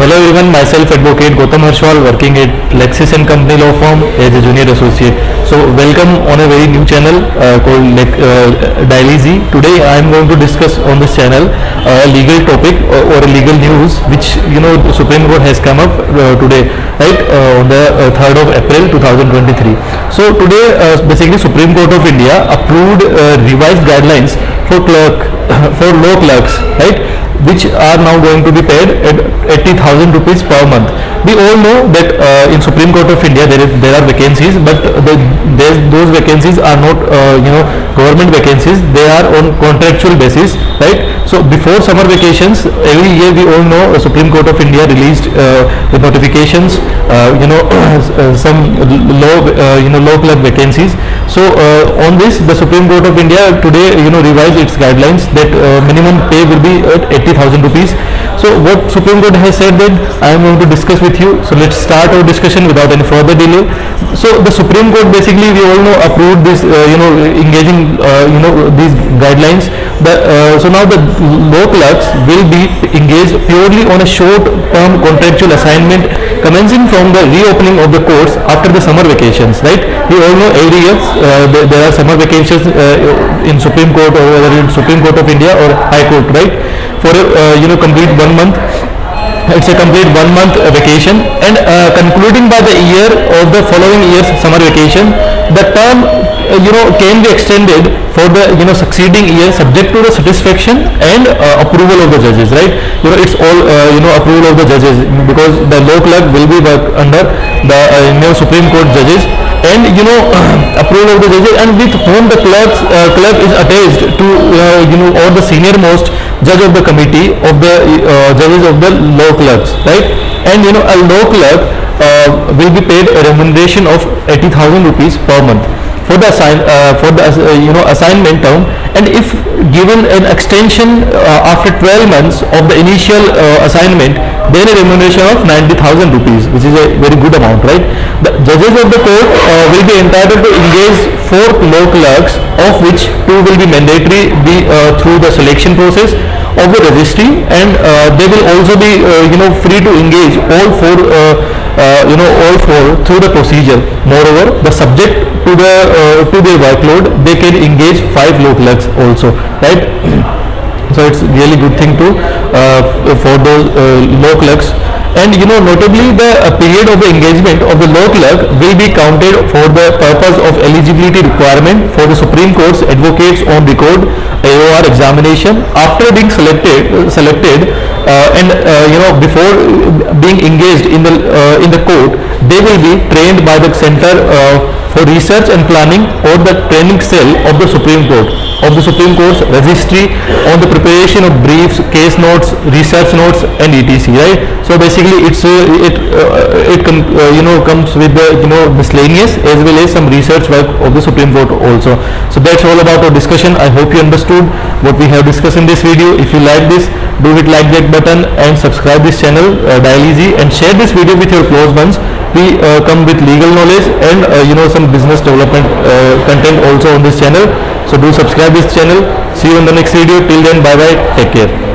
Hello everyone, myself Advocate Gautam Harshwal, working at Lexis and Company Law Firm as a junior associate. So welcome on a very new channel called Daily Z. Today I am going to discuss on this channel a legal topic or a legal news which the Supreme Court has come up today, right, on the 3rd of April 2023. So today basically Supreme Court of India approved revised guidelines for for law clerks, right, which are now going to be paid at 80,000 rupees per month. We all know that in Supreme Court of India there are vacancies, but those vacancies are not government vacancies. They are on contractual basis, right? So before summer vacations, every year we all know Supreme Court of India released the notifications, some law clerk vacancies. So on this, the Supreme Court of India today revised its guidelines that minimum pay will be at 80,000 rupees. So what Supreme Court has said that I am going to discuss with you. So let's start our discussion without any further delay. So the Supreme Court basically, we all know, approved this engaging these guidelines. So now the law clerks will be engaged purely on a short-term contractual assignment commencing from the reopening of the courts after the summer vacations, right? We all know every year there are summer vacations in Supreme Court, or whether in Supreme Court of India or High Court, right? For a complete 1 month. It's a complete 1 month vacation, and concluding by the year of the following year's summer vacation, the term can be extended for the succeeding year, subject to the satisfaction and approval of the judges, right? It's all approval of the judges, because the law clerk will be work under the Supreme Court judges, and approval of the judges, and with whom the clerk is attached to or the senior most judge of the committee of the judges of the law clerks, right? And a law clerk will be paid a remuneration of 80,000 rupees per month for the assignment term, and if given an extension after 12 months of the initial assignment, then a remuneration of 90,000 rupees, which is a very good amount, right? The judges of the court will be entitled to engage 4 law clerks, of which 2 will be mandatory through the selection process of the registry, and they will also be free to engage all four through the procedure. Moreover, the subject to their workload, they can engage 5 law clerks also, right? So it's really good thing to for those law clerks. And notably, the period of the engagement of the law clerk will be counted for the purpose of eligibility requirement for the Supreme Court's advocates on record AOR examination after being selected and before being engaged in the court. They will be trained by the Center for Research and Planning, or the training cell of the Supreme Court, of the Supreme Court's registry, on the preparation of briefs, case notes, research notes, and etc. Right? So basically, it comes with the miscellaneous as well as some research work of the Supreme Court also. So that's all about our discussion. I hope you understood what we have discussed in this video. If you like this, do hit like that button and subscribe this channel Daily Z, and share this video with your close ones. We come with legal knowledge and some business development content also on this channel. So do subscribe this channel. See you in the next video. Till then, bye bye. Take care.